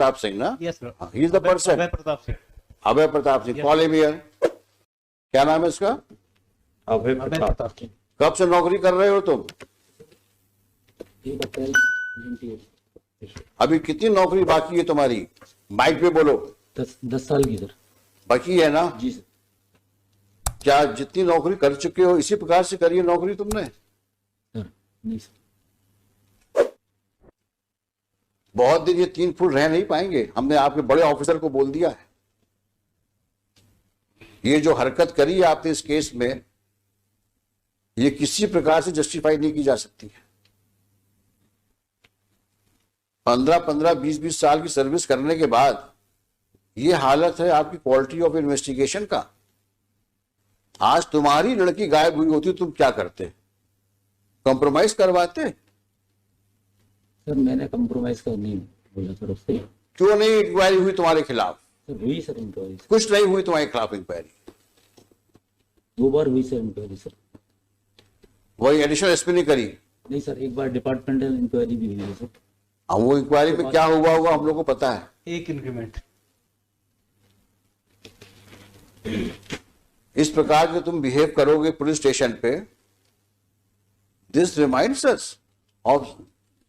प्रताप सिंह ना? Yes sir, he is the person, Abhay Pratap Singh. Abhay Pratap Singh. Call him here. क्या नाम है इसका? अभय अभय प्रताप। प्रताप सिंह। कब से नौकरी कर रहे हो तुम? अभी कितनी नौकरी बाकी है तुम्हारी? माइक पे बोलो। 10 साल की सर। बाकी है ना? जी सर। क्या जितनी नौकरी कर चुके हो इसी प्रकार से करी है नौकरी तुमने? सर नहीं सर। बहुत दिन ये 3 फुट रह नहीं पाएंगे। हमने आपके बड़े ऑफिसर को बोल दिया है। ये जो हरकत करी है आपने इस केस में, ये किसी प्रकार से जस्टिफाई नहीं की जा सकती है। 15-15, 20-20 साल की सर्विस करने के बाद ये हालत है आपकी क्वालिटी ऑफ इन्वेस्टिगेशन का। आज तुम्हारी लड़की गायब हुई होती तुम क्या करते? कॉम्प्रोमाइज करवाते? सर मैंने कंप्रोमाइज कर नहीं बोला सर उससे। क्यों नहीं इंक्वायरी हुई तुम्हारे खिलाफ? सर हुई सर इंक्वायरी। कुछ नहीं हुई तुम्हारे खिलाफ इंक्वायरी? 2 बार हुई सर इंक्वायरी सर। वही एडिशनल एसपी ने करी? नहीं सर, एक बार डिपार्टमेंटल इंक्वायरी भी हुई है सर। अब वो इंक्वायरी में क्या हुआ होगा हम लोग को पता है। एक इंक्रीमेंट। इस प्रकार के तुम बिहेव करोगे पुलिस स्टेशन पे, this reminds us of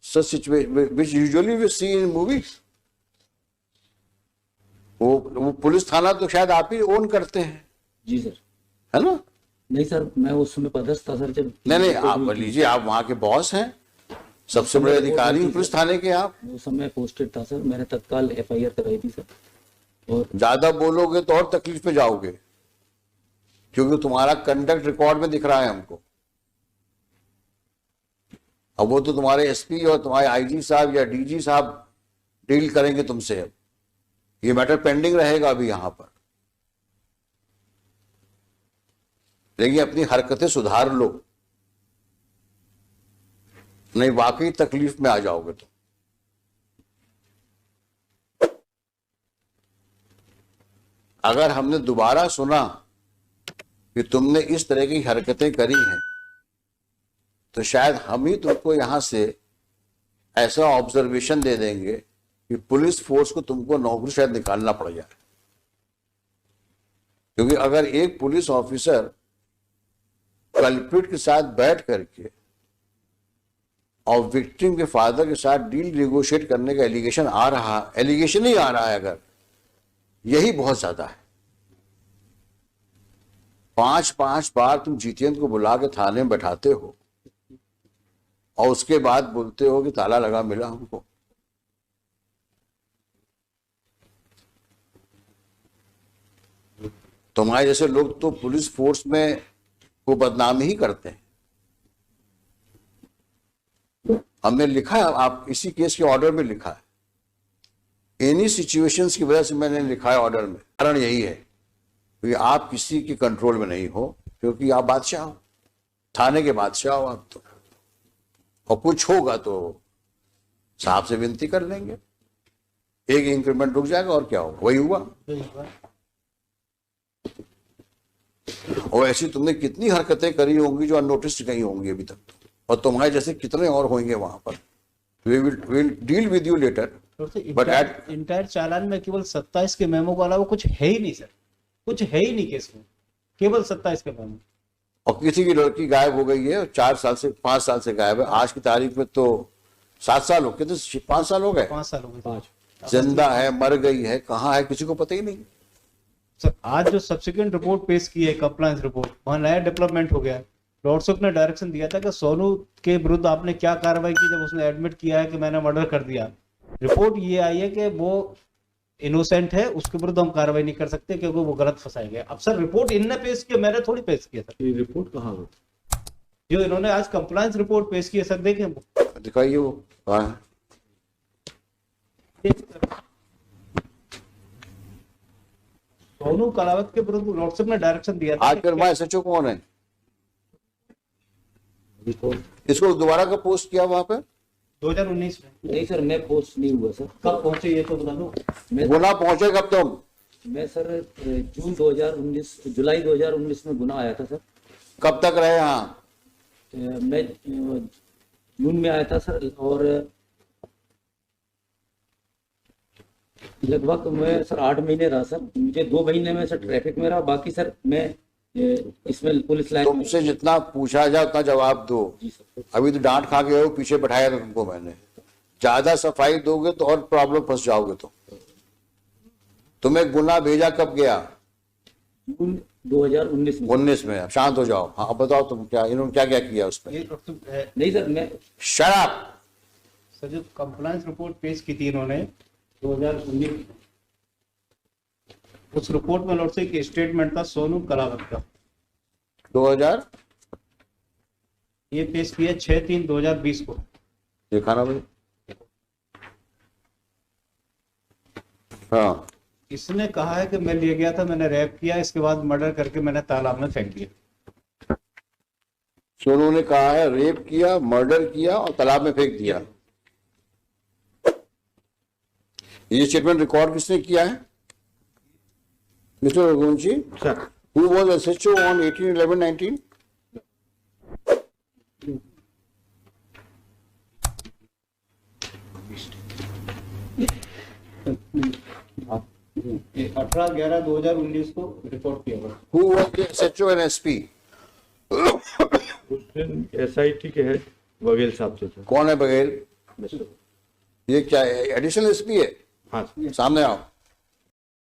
such situation which usually we see in movies. वो पुलिस थाना तो शायद आप ही ओन करते हैं, जी सर। है ना? नहीं सर, मैं उस समय पदस्थ था सर जब। नहीं, आप लीजिए, आप वहां के बॉस हैं, सबसे बड़े अधिकारी पुलिस थाने के आप। उस समय पोस्टेड था सर, मैंने तत्काल FIR कराई थी सर। और ज्यादा बोलोगे तो और तकलीफ में जाओगे, क्योंकि तुम्हारा कंडक्ट रिकॉर्ड में दिख रहा है हमको। अब वो तो तुम्हारे एसपी और तुम्हारे IG साहब या DG साहब डील करेंगे तुमसे। अब ये मैटर पेंडिंग रहेगा अभी यहां पर। लेकिन अपनी हरकतें सुधार लो, नहीं वाकई तकलीफ में आ जाओगे तुम। अगर हमने दोबारा सुना कि तुमने इस तरह की हरकतें करी हैं, तो शायद हम ही तुमको यहां से ऐसा ऑब्जर्वेशन दे देंगे कि पुलिस फोर्स को तुमको नौकरी शायद निकालना पड़ जाए। क्योंकि अगर एक पुलिस ऑफिसर कल्प्रिट के साथ बैठ करके और विक्टिम के फादर के साथ डील नेगोशिएट करने का एलिगेशन आ रहा, एलिगेशन ही आ रहा है, अगर यही बहुत ज्यादा है। 5-5 बार तुम जीतेंद्र को बुला के थाने में बैठाते हो और उसके बाद बोलते हो कि ताला लगा मिला हमको। तुम्हारे जैसे लोग तो पुलिस फोर्स में को बदनामी ही करते हैं। हमने लिखा है, आप इसी केस के ऑर्डर में लिखा है, एनी सिचुएशंस की वजह से मैंने लिखा है ऑर्डर में। कारण यही है कि आप किसी के कंट्रोल में नहीं हो, क्योंकि आप बादशाह हो, थाने के बादशाह हो आप तो। और कुछ होगा तो साहब से विनती कर लेंगे, एक इंक्रीमेंट रुक जाएगा और क्या होगा। वही हुआ। और ऐसी तुमने कितनी हरकतें करी होंगी जो अननोटिस्ड गई होंगी अभी तक, और तुम्हारे जैसे कितने और होंगे वहां पर। We will deal with you later. But at entire challan में केवल 27 के मेमो को अलावा कुछ है ही नहीं सर, कुछ है ही नहीं केस में, केवल 27 के मेमो। और किसी की लड़की गायब हो गई है, 4 साल से 5 साल से गायब है। आज की तारीख में तो 7 साल हो गए, तो 5 साल हो गए। 5 साल हो गए। 5 जिंदा है, मर गई है, कहाँ है, किसी को पता ही नहीं। सर आज जो सब्सिक्वेंट रिपोर्ट पेश की है, कंप्लायंस रिपोर्ट, वहाँ नया डेवलपमेंट हो गया है। लॉर्डशिप ने डायरेक्शन दिया था कि सोनू के विरुद्ध आपने क्या कार्रवाई की जब उसने एडमिट किया है कि मैंने मर्डर कर दिया। रिपोर्ट ये आई है कि वो इनोसेंट है, उसके विरुद्ध हम कार्रवाई नहीं कर सकते क्योंकि वो गलत फंसाया गया। अब सर रिपोर्ट इनने पेश किया, मैंने थोड़ी पेश किया सर। ये रिपोर्ट कहाँ हो जो इन्होंने आज कंप्लायंस रिपोर्ट पेश की है सर, देखें दिखाइए वो कहाँ है। सोनू कलावत के विरुद्ध लॉर्डशिप ने डायरेक्शन दिया था। आज फिर हमारे SHO कौन है? रिपोर्ट? इसको दोबारा कब पोस्ट किया वहां पे? 2019 में। नहीं सर, मैं पोस्ट नहीं हुआ सर। कब पहुंचे ये तो बता दो। गुना पहुंचे कब तुम? मैं सर जून 2019, जुलाई 2019 में गुना आया था सर। कब तक रहे यहाँ? मैं जून में आया था सर, और लगभग मैं सर 8 महीने रहा सर। मुझे 2 महीने में सर ट्रैफिक में रहा, बाकी सर मैं इसमें पुलिस लाइन में। तुमसे जितना पूछा जाए उतना जवाब दो। जी सर। अभी तो डांट खा गए हो, पीछे बैठाया था तुमको मैंने। ज्यादा सफाई दोगे तो और प्रॉब्लम फंस जाओगे। तो तुम्हें गुना भेजा कब गया? जून 2019 में। 19 में। अब शांत हो जाओ। हाँ, अब बताओ तुम क्या, इन्होंने क्या क्या किया उसमें? ये डॉक्टर है नहीं सर, मैं शराब। सर, जो कंप्लायंस रिपोर्ट पेश की थी इन्होंने 2019, उस रिपोर्ट में लॉर्ड से एक स्टेटमेंट था सोनू कलावत का। 2000 ये पेश किया 6/3/2020 को। देखा ना भाई? हाँ, इसने कहा है कि मैं ले गया था, मैंने रैप किया, इसके बाद मर्डर करके मैंने तालाब में फेंक दिया। सोनू ने कहा है रेप किया, मर्डर किया और तालाब में फेंक दिया। ये स्टेटमेंट रिकॉर्ड किसने किया है? Mister Raghuvanshi, who was SHO on 18/11/19? ये 18/11/2019 को रिपोर्ट किया हुआ। Who was the SHO and SP? उस दिन एसआईटी के हेड बघेल साहब थे सर। कौन है बघेल? मिस्टर ये क्या है? एडिशनल एसपी है? हाँ सर। सामने आओ।